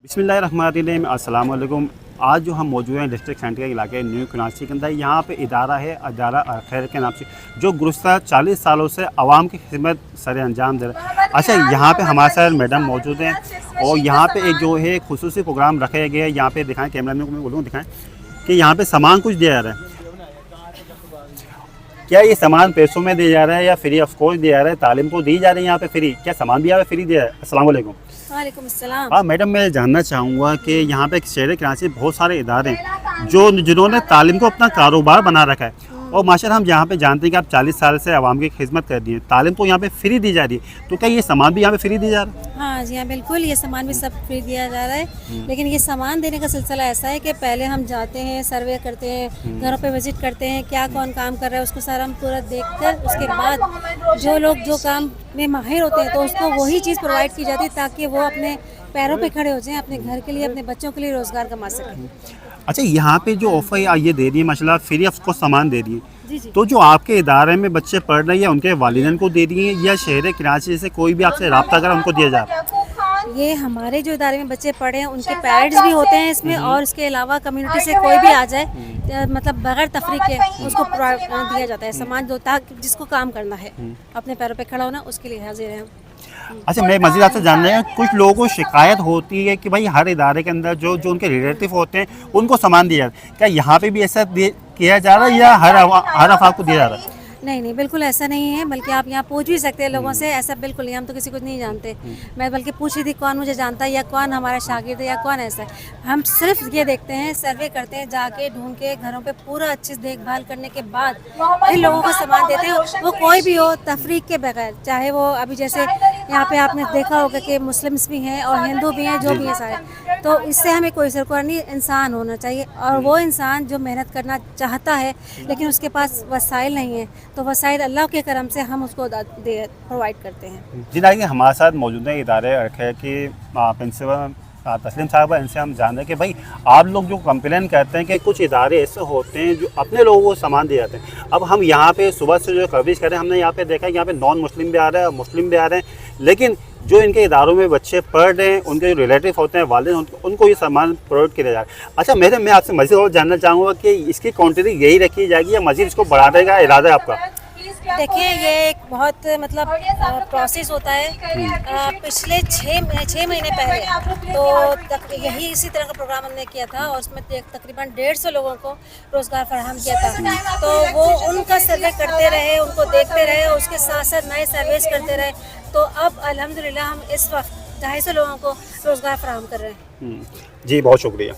बिस्मिल्लाहिर्रहमानिर्रहीम, अस्सलाम वालेकुम। आज जो हम मौजूद हैं डिस्ट्रिक्ट सेंटर के इलाके न्यू कराची के अंदर, यहाँ पे इदारा है अदारा खैर के नाम से, जो गुज़श्ता 40 सालों से आवाम की खिदमत सर अंजाम दे रहा है। अच्छा, यहाँ पे हमारे साथ मैडम मौजूद हैं और यहाँ पे एक जो है खुसूसी प्रोग्राम रखे गए हैं। यहाँ पे दिखाएं, कैमरा मैन को मैं बोलूँ दिखाएँ कि यहाँ पे सामान कुछ दिया जा रहा है। क्या ये सामान पैसों में दिया जा रहा है या फ्री ऑफ कॉस्ट दिया जा रहा है? तालीम तो दी जा रही है यहाँ पे फ्री, क्या सामान भी यहाँ पे फ्री दिया है? अस्सलाम वालेकुम। वालेकुम अस्सलाम। हाँ मैडम, मैं जानना चाहूँगा कि यहाँ पे शहर कराची बहुत सारे इदारे हैं जिन्होंने तालीम को अपना कारोबार बना रखा है, और माशाल्लाह हम यहाँ पे जानते हैं कि आप 40 साल से आवाम की खिदमत कर दी है, तालीम तो यहाँ पे फ्री दी जा रही है, तो क्या ये सामान भी यहाँ पे फ्री दिया जा रहा है? हाँ जी हाँ, बिल्कुल, ये सामान भी सब फ्री दिया जा रहा है। लेकिन ये सामान देने का सिलसिला ऐसा है कि पहले हम जाते हैं, सर्वे करते हैं, घरों पे विजिट करते हैं, क्या कौन काम कर रहा है उसको सारा हम पूरा देखकर उसके बाद जो लोग जो काम में माहिर होते हैं तो उसको वही चीज़ प्रोवाइड की जाती है ताकि वो अपने पैरों पे खड़े हो जाएं, अपने घर के लिए, अपने बच्चों के लिए रोज़गार कमा सकें। अच्छा, यहाँ पे जो ऑफर ये दे रही है माशाल्लाह, फ्री ऑफ कॉस्ट सामान दे रही है, जी जी। तो जो आपके इदारे में बच्चे पढ़ रहे हैं उनके वालिदैन को दे रही हैं या शहर कराची से कोई भी आपसे रब्ता कर उनको दिया जा रहा है? ये हमारे जो इदारे में बच्चे पढ़े हैं उनके पेरेंट्स भी होते हैं इसमें, और इसके अलावा कम्युनिटी से कोई भी आ जाए मतलब बगैर तफरीक के उसको दिया जाता है सामान, जो ताकि जिसको काम करना है, अपने पैरों पे खड़ा होना, उसके लिए हाजिर हैं हम। अच्छा, मैं मज़ीद आपसे जानना है, कुछ लोगों को शिकायत होती है कि भाई हर इदारे के अंदर जो जो उनके रिलेटिव होते हैं उनको सामान दिया जाता है, क्या यहाँ पे भी ऐसा किया जा रहा है या हर अफराद को दिया जा रहा है? नहीं नहीं, बिल्कुल ऐसा नहीं है, बल्कि आप यहाँ पूछ भी सकते हैं लोगों से, ऐसा बिल्कुल नहीं, हम तो किसी को नहीं जानते। मैं बल्कि पूछ रही थी कौन मुझे जानता है या कौन हमारा शागिर्द है या कौन ऐसा है। हम सिर्फ ये देखते हैं, सर्वे करते हैं, जाके ढूंढ के घरों पे पूरा अच्छे से देखभाल करने के बाद फिर लोगों को सामान देते हैं, वो कोई भी हो, तफरीक के बगैर। चाहे वो अभी जैसे यहाँ पे आपने देखा होगा कि मुस्लिम्स भी हैं और हिंदू भी हैं, जो भी हैं सारे, तो इससे हमें कोई सरकार नहीं, इंसान होना चाहिए, और वो इंसान जो मेहनत करना चाहता है लेकिन उसके पास वसाइल नहीं है, तो वसाइल अल्लाह के करम से हम उसको प्रोवाइड करते हैं। जी देखिए, हमारे साथ मौजूद है इदारे रखे कि प्रिंसिपल तस्लीम साहब, इनसे हम जान रहे हैं कि भाई आप लोग जो कंप्लेन करते हैं कि कुछ इदारे ऐसे होते हैं जो अपने लोगों को सामान दिए जाते हैं। अब हम यहाँ पे सुबह से जो कवरेज कर रहे हैं, हमने यहाँ पे देखा है यहाँ पे नॉन मुस्लिम भी आ रहे हैं, मुस्लिम भी आ रहे हैं, लेकिन जो इनके इदारों में बच्चे पढ़ रहे हैं उनके जो रिलेटिव होते हैं, वालिद, उनको ये सामान प्रोवाइड किया जा रहा है। अच्छा, मैं आपसे मज़ीद और जानना चाहूँगा कि इसकी क्वान्टिटी यही रखी जाएगी या मज़ीद इसको बढ़ाने का इरादा है आपका? देखिए, ये एक बहुत मतलब प्रोसेस होता है। पिछले 6 महीने पहले तो यही इसी तरह का प्रोग्राम हमने किया था और उसमें तकरीबन 150 लोगों को रोज़गार फराहम किया था। तो वो उनका सर्वे करते रहे, उनको देखते रहे, उसके साथ साथ नए सर्वेस करते रहे, तो अब अल्हम्दुलिल्लाह हम इस वक्त 250 लोगों को रोज़गार फराहम कर रहे हैं। जी, बहुत शुक्रिया।